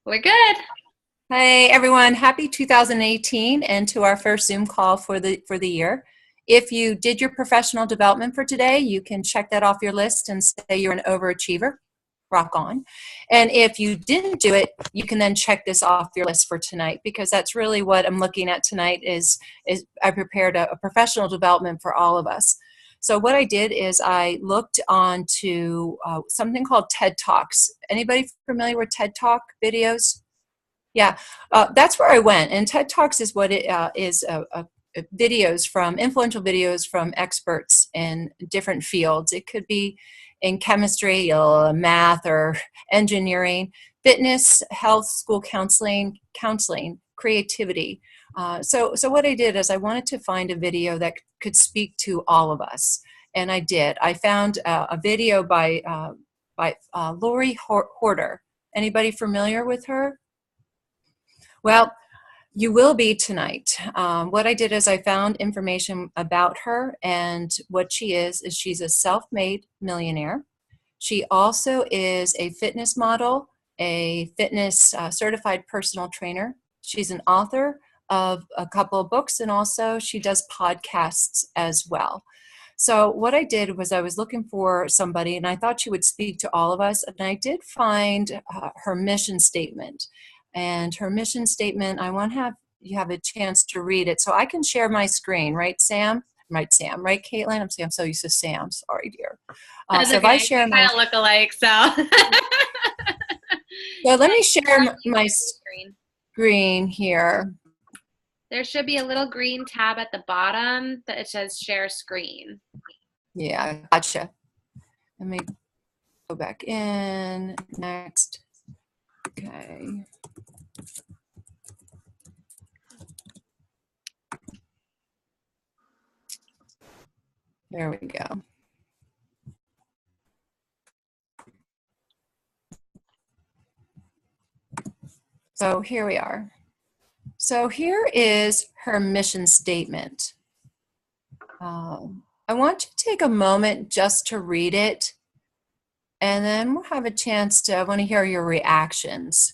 We're good. Hey everyone, happy 2018 and to our first Zoom call for the year. If you did your professional development for today, you can check that off your list and say you're an overachiever. Rock on. And if you didn't do it, you can then check this off your list for tonight, because that's really what I'm looking at tonight is I prepared a professional development for all of us. So what I did is I looked onto something called TED Talks. Anybody familiar with TED Talk videos? Yeah, that's where I went. And TED Talks is what it is videos from influential videos from experts in different fields. It could be in chemistry, math, or engineering, fitness, health, school counseling, creativity. So what I did is I wanted to find a video that could speak to all of us, and I did. I found a video by Lori Horder. Anybody familiar with her? Well, you will be tonight. What I did is I found information about her, and what she is she's a self-made millionaire. She also is a fitness model, a fitness certified personal trainer. She's an author of a couple of books, and also she does podcasts as well. So what I did was I was looking for somebody, and I thought she would speak to all of us, and I did find her mission statement. And her mission statement, I want to have you have a chance to read it so I can share my screen, right, Sam? Right, Sam, right, Caitlin? I'm so used to Sam. Sorry, dear. That's So if okay. I We share my, kind of look alike, so. so let me share my Screen. screen here. There should be a little green tab at the bottom that it says share screen. Yeah, gotcha. Let me go back in. Next. Okay. There we go. So here we are. So here is her mission statement. I want you to take a moment just to read it, and then we'll have a chance to, I want to hear your reactions.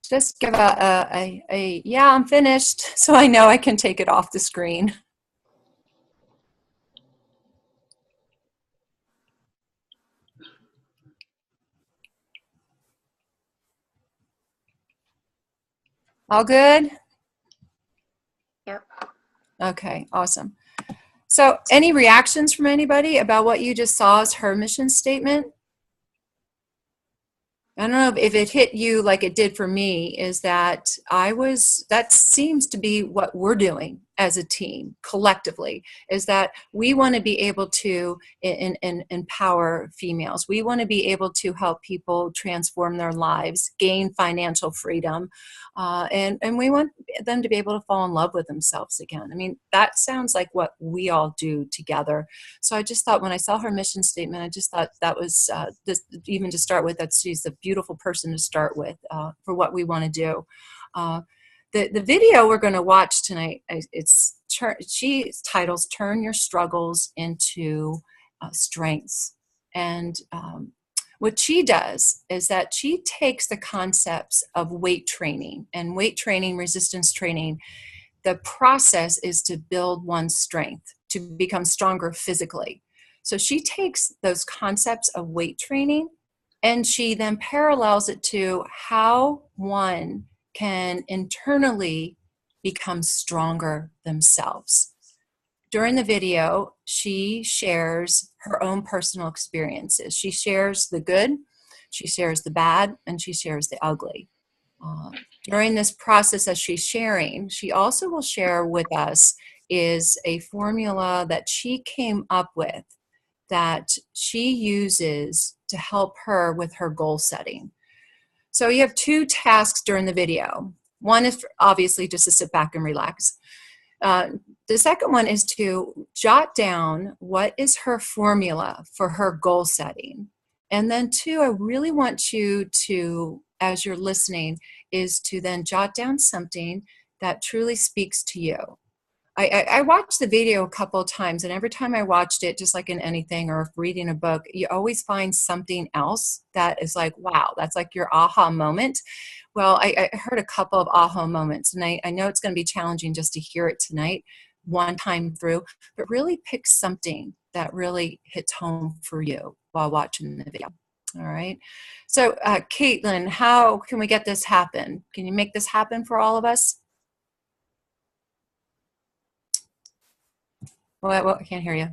Just give a yeah, I'm finished, so I know I can take it off the screen. All good? Yep. Okay, awesome. So any reactions from anybody about what you just saw as her mission statement? I don't know if it hit you like it did for me, is that that seems to be what we're doing as a team collectively, is that we want to be able to empower females. We want to be able to help people transform their lives, gain financial freedom, and we want them to be able to fall in love with themselves again. I mean, that sounds like what we all do together. So I just thought when I saw her mission statement, I just thought that was even to start with, that she's a beautiful person to start with for what we want to do. The video we're going to watch tonight, she titles "Turn Your Struggles into Strengths," and what she does is that she takes the concepts of weight training and resistance training. The process is to build one's strength, to become stronger physically. So she takes those concepts of weight training and she then parallels it to how one can internally become stronger themselves. During the video, she shares her own personal experiences. She shares the good, she shares the bad, and she shares the ugly. During this process, as she's sharing, she also will share with us is a formula that she came up with that she uses to help her with her goal setting. So you have two tasks during the video. One is obviously just to sit back and relax. The second one is to jot down what is her formula for her goal setting. And then two, I really want you to, as you're listening, is to then jot down something that truly speaks to you. I watched the video a couple of times, and every time I watched it, just like in anything or reading a book, you always find something else that is like, wow, that's like your aha moment. Well, I heard a couple of aha moments, and I know it's going to be challenging just to hear it tonight, one time through, but really pick something that really hits home for you while watching the video. All right. So, Caitlin, how can we get this happen? Can you make this happen for all of us? Well, I can't hear you.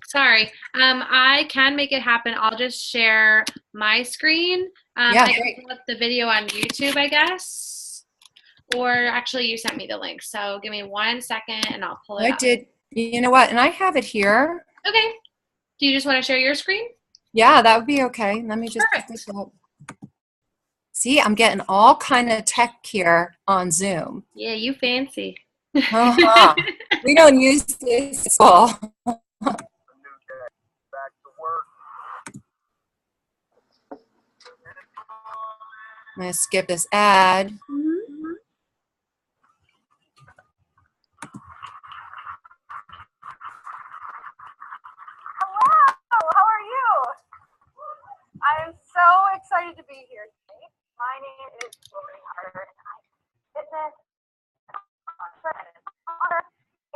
Sorry. I can make it happen. I'll just share my screen. Yeah, I can great. pull up the video on YouTube, I guess. Or actually, you sent me the link. So give me 1 second and I'll pull it I up. did. You know what? And I have it here. Okay. Do you just want to share your screen? Yeah, that would be okay. Let me just put Perfect. this up. See, I'm getting all kind of tech here on Zoom. Yeah, you fancy. Uh-huh. We don't use this at all. I'm going to skip this ad. Hello, how are you? I am so excited to be here today. My name is Lori Harder, and I'm a fitness author.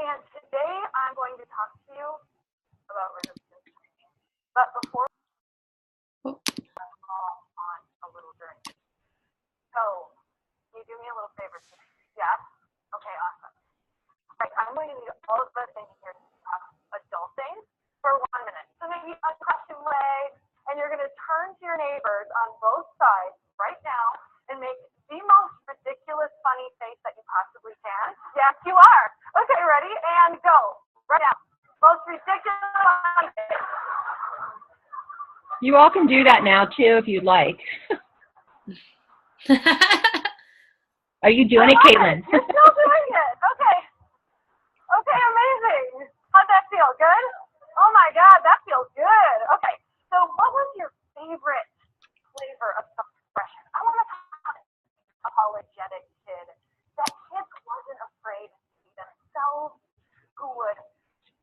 And today I'm going to talk to you about resistance training. But before we go on a little journey, so can you do me a little favor today? Yeah? Okay, awesome. All right, I'm going to need all of us in here to talk adulting for 1 minute. So maybe uncross your legs, and you're going to turn to your neighbors on both sides right now and make the most ridiculous funny face that you possibly can. Yes, you are. Okay, ready? And go. Right now. Most ridiculous funny face. You all can do that now too if you'd like. Are you doing it, Caitlin? You're still doing it. Okay. Okay, amazing. How'd that feel? Good? Oh my God, that feels good. Okay, so what was your favorite flavor of self-expression? I want to talk about an apologetic kid. That kid wasn't afraid to be themselves, who would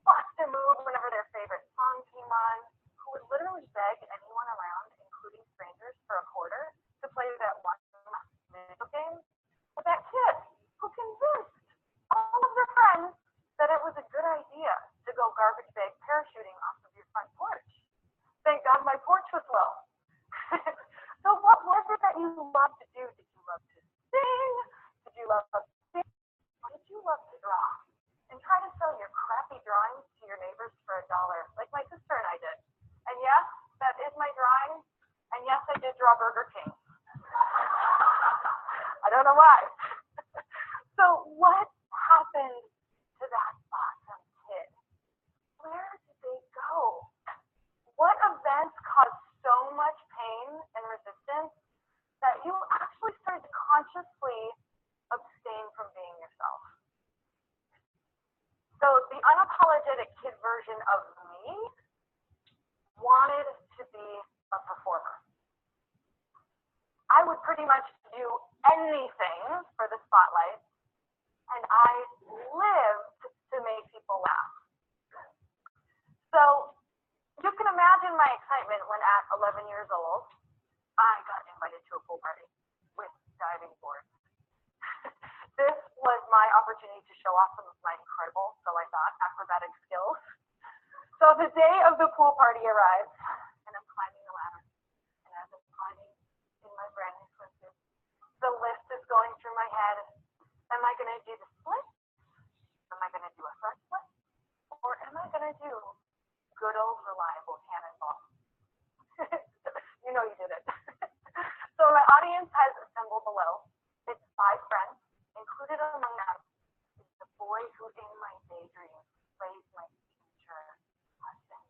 bust a move whenever their favorite song came on, who would literally beg anyone around, including strangers, for a quarter to play that one video game. But that kid who convinced all of their friends that it was a good idea to go garbage bag parachuting off of your front porch. Thank God my porch was low. So what was it that you loved to do? Did you love to sing? Did you love to sing? Or did you love to draw? And try to sell your crappy drawings to your neighbors for $1, like my sister and I did. And yes, that is my drawing. And yes, I did draw Burger King. I don't know why. So what happened to that awesome kid? Where did they go? What events caused so much pain and resistance that you actually started to consciously abstain from being yourself? So the unapologetic kid version of me wanted to be a performer. I would pretty much do anything for the spotlight, and I lived to make people laugh. So you can imagine my excitement when at 11 years old, I got invited to a pool party with diving boards. This was my opportunity to show off some of my incredible, so I thought, acrobatic skills. So the day of the pool party arrives, and I'm climbing the ladder. And as I'm climbing in my brand new swimsuit, the list is going through my head. Am I going to do the split? Am I going to do a front split? Or am I going to do good old reliable cannonball? You know you did it. So my audience has assembled below. It's 5 friends. Included among them is the boy who in my daydream plays my future husband.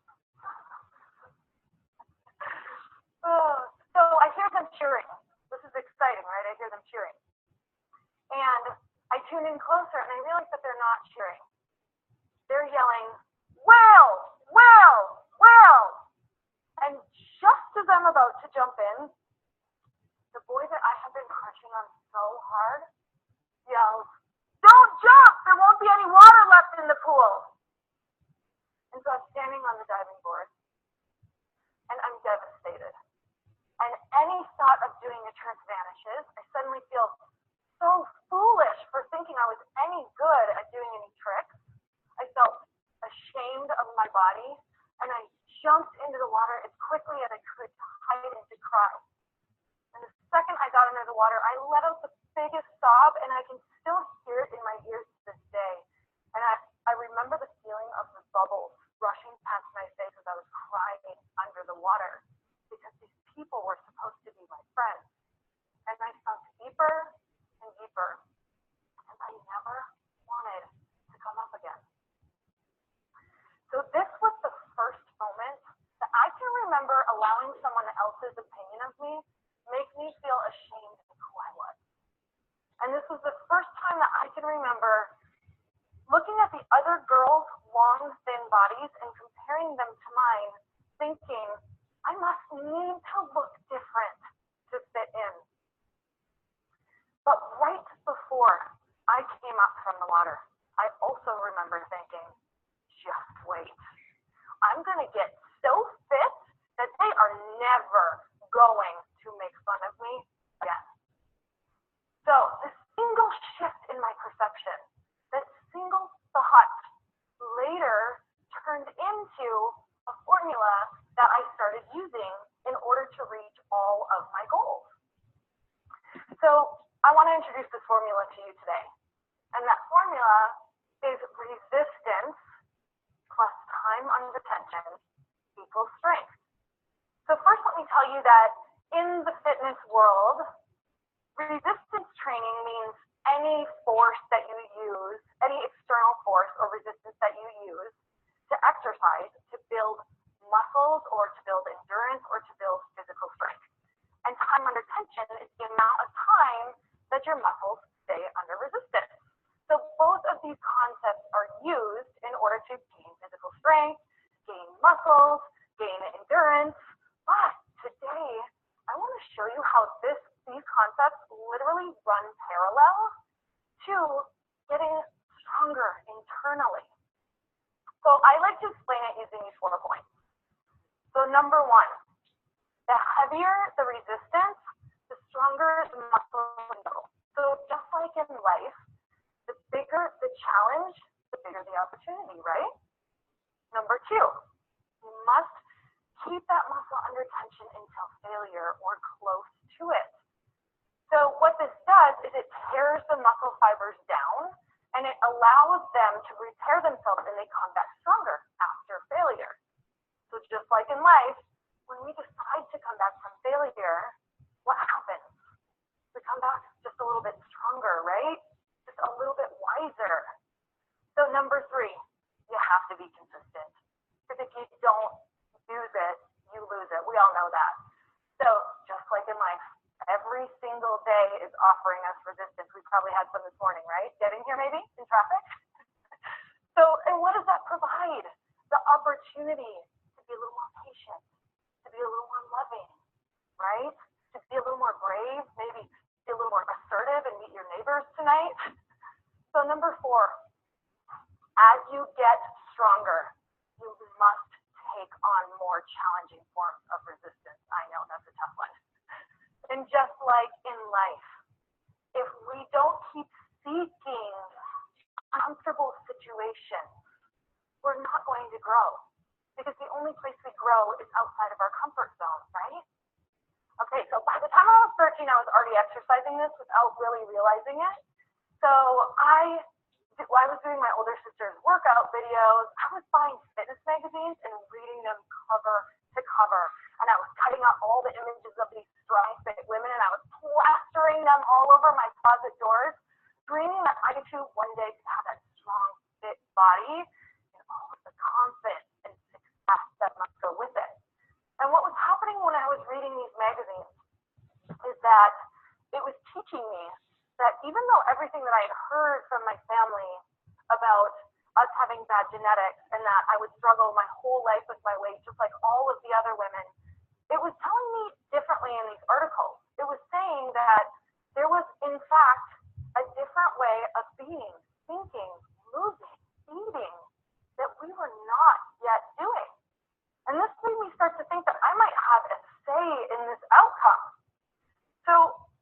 So I hear them cheering. This is exciting, right? I hear them cheering. And I tune in closer and I realize that they're not cheering. They're yelling, "Will! Will! Will!" And just as I'm about to jump in, the boy that I have been crushing on so hard yells, "Don't jump! There won't be any body, and I jumped into the water as quickly as I could to hide and to cry. And the second I got under the water, I let out the biggest sob, and I can still hear it in my ears to this day. And I remember the feeling of the bubbles rushing past my face as I was crying under the water, because these people were supposed to be my friends. And I sunk deeper and deeper, and I never wanted to come up again. So this was the first moment that I can remember allowing someone else's opinion of me make me feel ashamed of who I was. And this was the first time that I can remember looking at the other girls' long, thin bodies and comparing them to mine, thinking, I must need to look different to fit in. But right before I came up from the water, I also remember thinking, just wait. I'm going to get so fit that they are never going to make fun of me again. So this single shift in my perception, that single thought, later turned into a formula that I started using in order to reach all of my goals. So I want to introduce this formula to you today. And that formula is resistance plus time under tension equals strength. So first, let me tell you that in the fitness world, resistance training means any force that you use, any external force or resistance that you use to exercise to build muscles or to build endurance or to build physical strength. And time under tension is the amount of time that your muscles stay under resistance. So both of these concepts are used in order to gain physical strength, gain muscles, gain endurance. But today, I want to show you how these concepts literally run parallel to getting stronger internally. So I like to explain it using these 4 points. So number 1, the heavier the resistance, the stronger the muscle window. So just like in life, the bigger the challenge, the bigger the opportunity, right? Number 2, you must keep that muscle under tension until failure or close to it. So what this does is it tears the muscle fibers down and it allows them to repair themselves and they come back stronger after failure. So just like in life, when we decide to come back from failure, what happens? We come back just a little bit stronger, right? Just a little bit wiser. So number 3, you have to be consistent. Because if you don't use it, you lose it. We all know that. So just like in life, every single day is offering us resistance. We probably had some this morning, right? Getting here maybe in traffic. So, and what does that provide? The opportunity to be a little more patient, to be a little more loving, right? To be a little more brave, maybe be a little more assertive and meet your neighbors tonight. So number 4, as you get stronger, you must take on more challenging forms of resistance. I know that's a tough one. And just like in life, if we don't keep seeking comfortable situations, we're not going to grow. Because the only place we grow is outside of our comfort zone, right? Okay, so by the time I was 13, I was already exercising this without really realizing it. So I was doing my older sister's workout videos. I was buying fitness magazines and reading them cover to cover. And I was cutting out all the images of these strong, fit women, and I was plastering them all over my closet doors, dreaming that I too one day could have that strong, fit body and all of the confidence and success that must go with it. And what was happening when I was reading these magazines is that it was teaching me that even though everything that I had heard from my family about us having bad genetics and that I would struggle my whole life with my weight, just like all of the other women, it was telling me differently in these articles. It was saying that there was, in fact, a different way of being, thinking, moving, eating that we were not yet doing. And this made me start to think that I might have a say in this outcome. So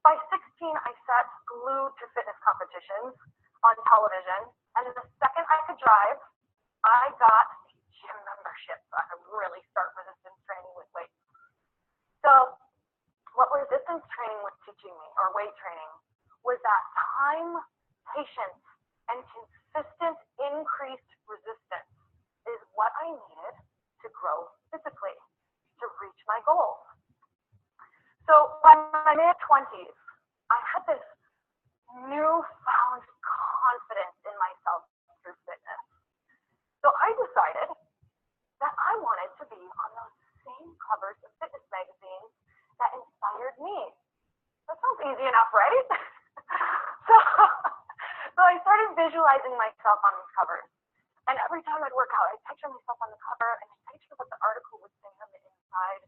by 16, I sat glued to fitness competitions on television. And the second I could drive, I got a gym membership. really start resistance training with weights. So what resistance training was teaching me, or weight training, was that time, patience, and consistent increased resistance is what I needed to grow physically, to reach my goals. So by my mid-20s, I had this newfound confidence in myself through fitness. So I decided that I wanted to be on those same covers of fitness magazines that inspired me. That sounds easy enough, right? So I started visualizing myself on these covers. And every time I'd work out, I'd picture myself on the cover and I'd picture what the article would say on the inside.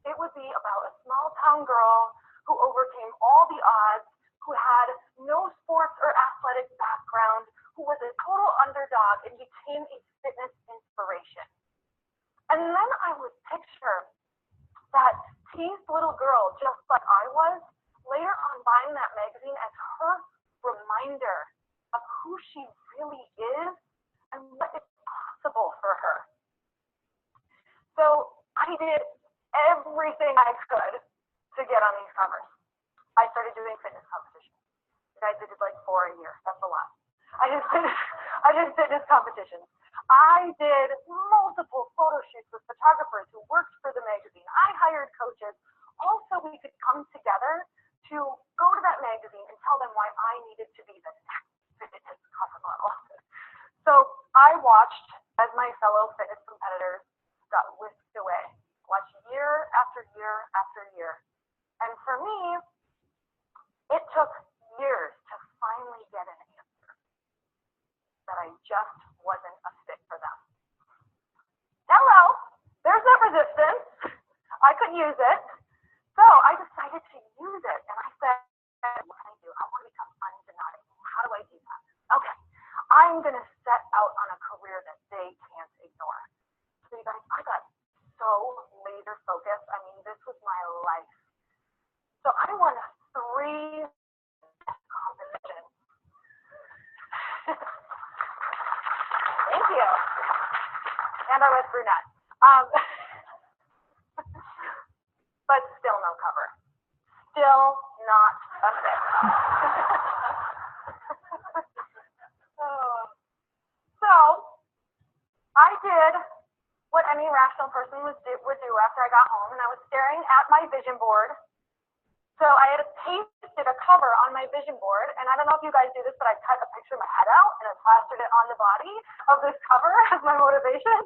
It would be about a small town girl who overcame all the odds, who had no sports or athletic background, who was a total underdog and became a fitness inspiration. And then I would picture that teased little girl, just like I was, later on buying that magazine as her reminder of who she really is and what is possible for her. So I did everything I could to get on these covers. I started doing fitness competitions. Guys, I did like 4 a year. That's a lot. I did fitness competitions. I did multiple photo shoots with photographers who worked for the magazine. I hired coaches. Also, we could come together to go to that magazine and tell them why I needed to be the next fitness cover model. So I watched as my fellow fitness competitors got whisked away. Watched year after year after year. And for me, it took years to finally get an answer that I just wasn't a fit for them. Hello, there's that resistance. I could use it. So I decided to use it. And I said, what can I do? I want to become undeniable. How do I do that? Okay, I'm going to set out on a career that they can't ignore. So you guys, I got so laser focused. I mean, this was my life. So I won 3 competitions. Thank you. And I was brunette. But still no cover. Still not a fit. So I did what any rational person would do after I got home, and I was staring at my vision board. So I had pasted a cover on my vision board, and I don't know if you guys do this, but I cut a picture of my head out and I plastered it on the body of this cover as my motivation.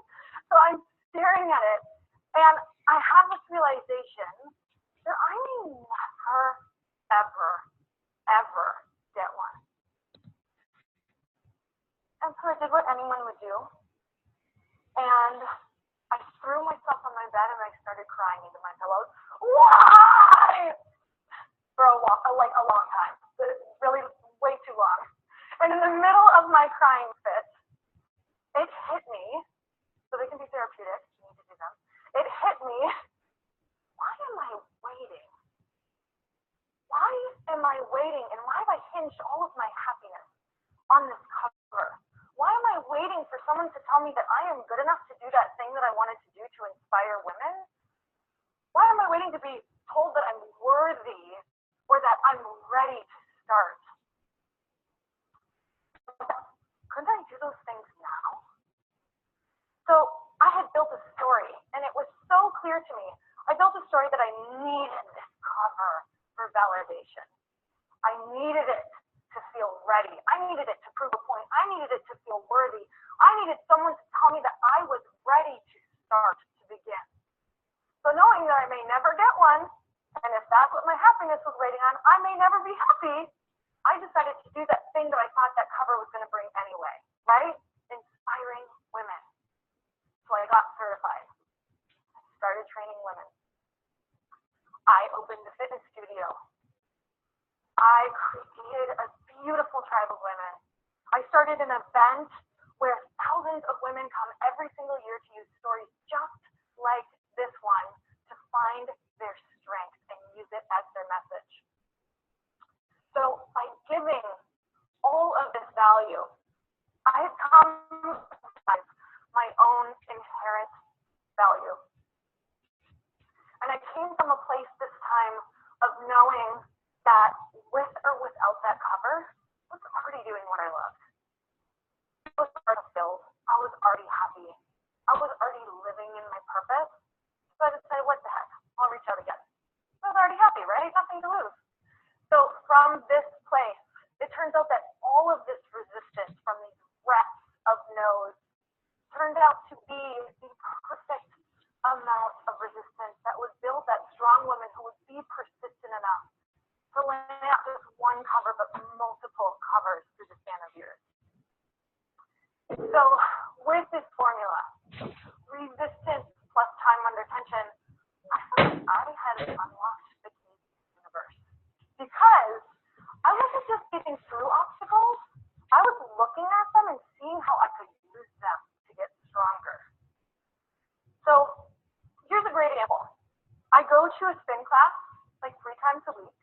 So I'm staring at it, and I have this realization that I may never, ever, ever get one. And so I did what anyone would do, and I threw myself on my bed and I started crying into my pillows. Why? For a long time, really way too long. And in the middle of my crying fit, it hit me, so they can be therapeutic, you need to do them. It hit me, why am I waiting? Why am I waiting, and why have I hinged all of my happiness on this cover? Why am I waiting for someone to tell me that I am good enough to do that thing that I wanted to do to inspire women? Why am I waiting to be told that I'm worthy or that I'm ready to start? Couldn't I do those things now? So I had built a story, and it was so clear to me. I built a story that I needed this cover for validation. I needed it to feel ready. I needed it to prove a point. I needed it to feel worthy. I needed someone to tell me that I was ready to start, to begin. So knowing that I may never get one, and if that's what my happiness was waiting on, I may never be happy, I decided to do that thing that I thought that cover was going to bring anyway, right? Inspiring women. So I got certified. I started training women. I opened a fitness studio. I created a beautiful tribe of women. I started an event where thousands of women come every single year to use stories just like this one to find their strength and use it as their message. So by giving all of this value, I have come to my own inherent value. that strong women who would be persistent enough to lay out just one cover, but multiple covers through the span of years. So with this formula, resistance plus time under tension, I had unlocked the key to the universe. Because I wasn't just getting through obstacles, I was looking at them and seeing how I could use them to get stronger. So here's a great example. I go to a spin class like 3 times a week.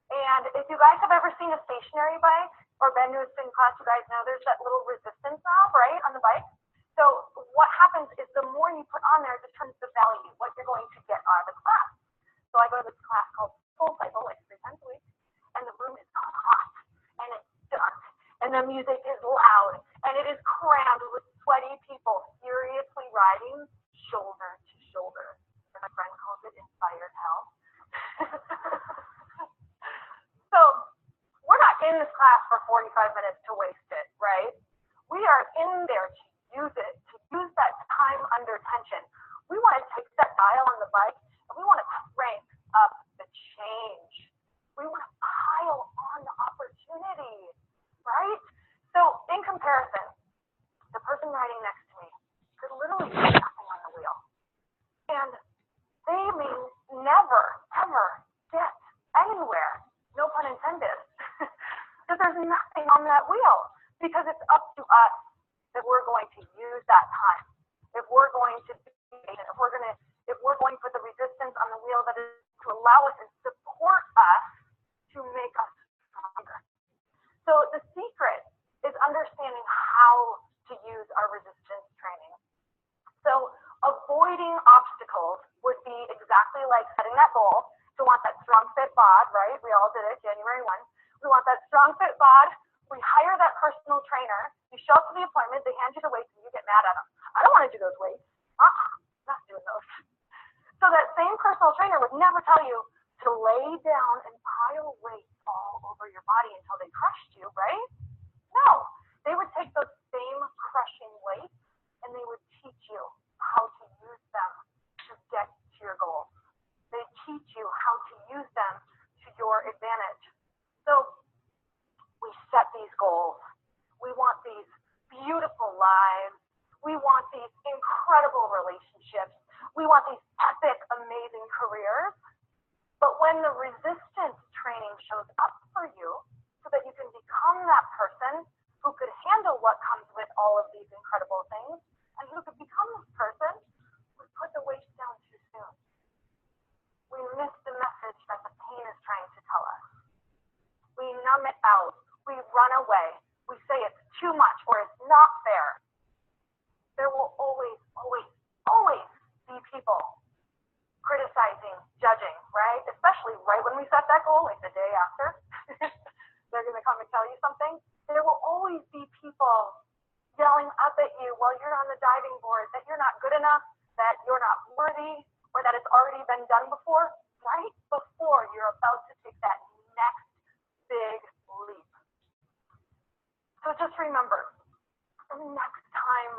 And if you guys have ever seen a stationary bike or been to a spin class, you guys know there's that little resistance knob, right, on the bike. So what happens is the more you put on there, it determines the value, what you're going to get out of the class. So I go to this class called Full Cycle, like 3 times a week, and the room is hot, and it's dark, and the music is loud, and it is crammed with sweaty people furiously riding shoulder to shoulder. And my friend calls it inspired hell. So we're not in this class for 45 minutes to waste it, right? We are in there to use it, to use that time under tension. We want to take that dial on the bike and we want to crank up the change. We want to pile on the opportunity, right? So in comparison, the person riding next to me could literally do nothing on the wheel. And they may never, ever get anywhere. No pun intended, because there's nothing on that wheel, because it's up to us if we're going to use that time, if we're going to be patient, if we're going to put the resistance on the wheel that is to allow us and support us to make us stronger. So the secret is understanding how to use our resistance training. So avoiding obstacles would be exactly like setting that goal. We want that strong fit bod, right? We all did it January 1. We want that strong fit bod. We hire that personal trainer. You show up to the appointment, they hand you the weights, and you get mad at them. I don't want to do those weights. Not doing those. So that same personal trainer would never tell you to lay down and pile weights all over your body until they crushed you, right? No. They would take those same crushing weights and they would teach you how to use them to get to your goals. They teach you how to use them to your advantage. So we set these goals. We want these beautiful lives. We want these incredible relationships. We want these epic, amazing careers. But when the resistance training shows up for you so that you can become that person who could handle what comes with all of these incredible things and who could become this person, we put the weights down too soon. We miss the message that the pain is trying to tell us. We numb it out. We run away. We say it's too much or it's not fair. There will always, always, always be people criticizing, judging, right? Especially right when we set that goal, like the day after. They're going to come and tell you something. There will always be people yelling up at you while you're on the diving board that you're not good enough, that you're not worthy, or that it's already been done before, right before you're about to take that next big leap. So just remember, the next time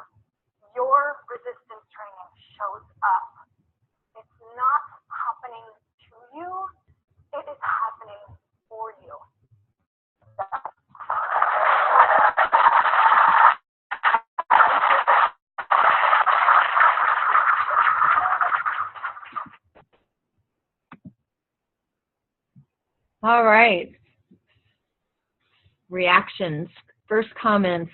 your resistance training shows up, it's not happening to you, it is happening for you. All right. Reactions. First comments.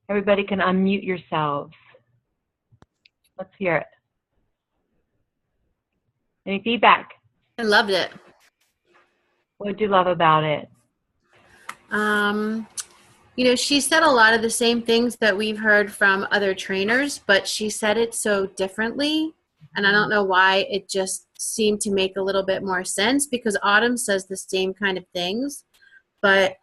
Everybody can unmute yourselves. Let's hear it. Any feedback? I loved it. What did you love about it? She said a lot of the same things that we've heard from other trainers, but she said it so differently. And I don't know why, it just seemed to make a little bit more sense because Autumn says the same kind of things. But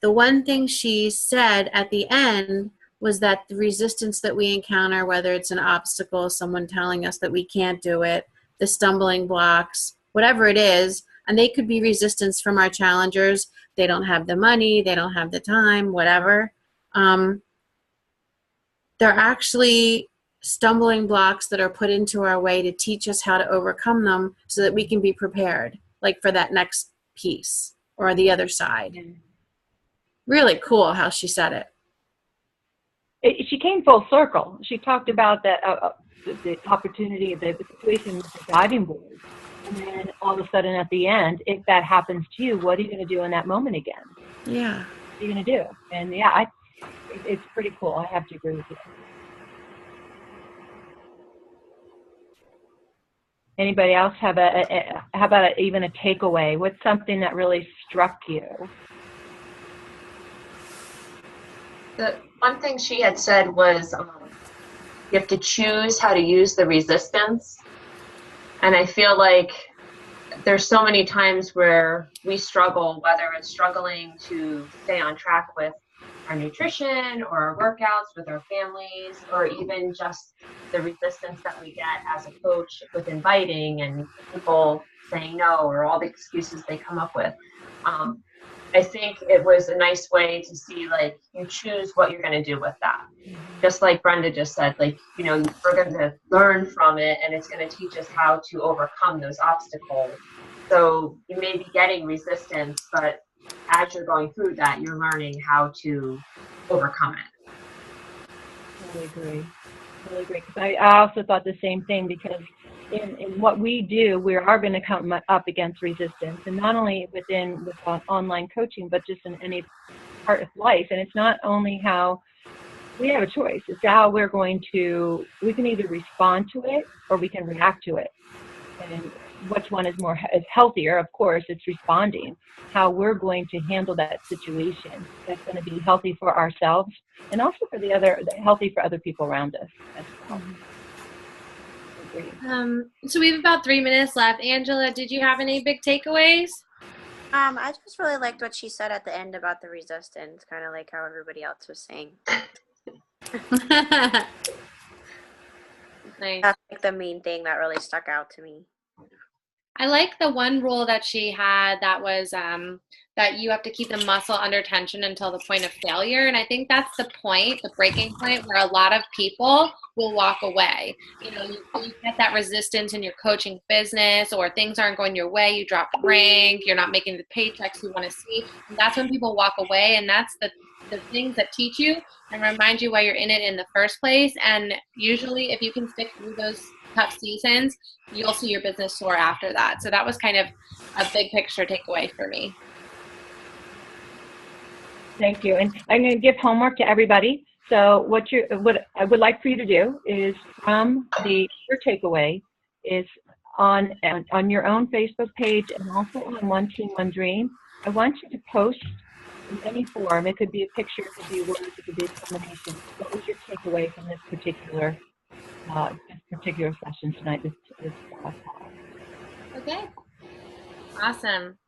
the one thing she said at the end was that the resistance that we encounter, whether it's an obstacle, someone telling us that we can't do it, the stumbling blocks, whatever it is, and they could be resistance from our challengers. They don't have the money, they don't have the time, whatever. They're actually stumbling blocks that are put into our way to teach us how to overcome them so that we can be prepared, like for that next piece or the other side. Really cool how she said it. She came full circle. She talked about that the opportunity, the situation with the diving board, and then all of a sudden at the end, if that happens to you, what are you going to do in that moment again? Yeah. What are you going to do? And yeah, it's pretty cool. I have to agree with you. Anybody else have how about even a takeaway? What's something that really struck you? The one thing she had said was you have to choose how to use the resistance. And I feel like there's so many times where we struggle, whether it's struggling to stay on track with our nutrition or our workouts with our families, or even just the resistance that we get as a coach with inviting and people saying no, or all the excuses they come up with. I think it was a nice way to see, like, you choose what you're going to do with that. Just like Brenda just said, like, you know, we're going to learn from it, and it's going to teach us how to overcome those obstacles. So you may be getting resistance, but as you're going through that, you're learning how to overcome it. Totally agree. Totally agree. Because I also thought the same thing, because in what we do, we are going to come up against resistance, and not only with online coaching, but just in any part of life. And it's not only how we have a choice; it's how we can either respond to it or we can react to it. And which one is healthier? Of course, it's responding. How we're going to handle that situation that's going to be healthy for ourselves, and also for healthy for other people around us as well. So we have about 3 minutes left. Angela, did you have any big takeaways? I just really liked what she said at the end about the resistance, kind of like how everybody else was saying. Nice. That's like the main thing that really stuck out to me. I like the one rule that she had that was that you have to keep the muscle under tension until the point of failure. And I think that's the breaking point where a lot of people will walk away. You know, you get that resistance in your coaching business, or things aren't going your way, you drop rank, you're not making the paychecks you want to see. And that's when people walk away, and that's the things that teach you and remind you why you're in it in the first place. And usually if you can stick through those tough seasons, you'll see your business soar after that. So that was kind of a big picture takeaway for me. Thank you. And I'm going to give homework to everybody. So what I would like for you to do is, from your takeaway is on your own Facebook page, and also on One Team, One Dream, I want you to post in any form. It could be a picture, it could be words, it could be a combination. What was your takeaway from this particular session tonight? This Okay. Awesome.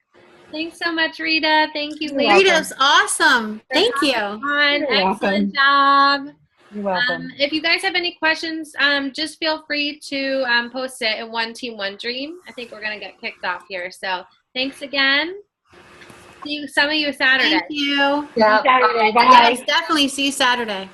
Thanks so much, Rita. Thank you, You're ladies. welcome. Rita's awesome. Thank you. Excellent job. You're welcome. If you guys have any questions, just feel free to post it in One Team, One Dream. I think we're going to get kicked off here. So thanks again. See some of you Saturday. Thank you. Yeah. Saturday. Bye. Yes, definitely see you Saturday.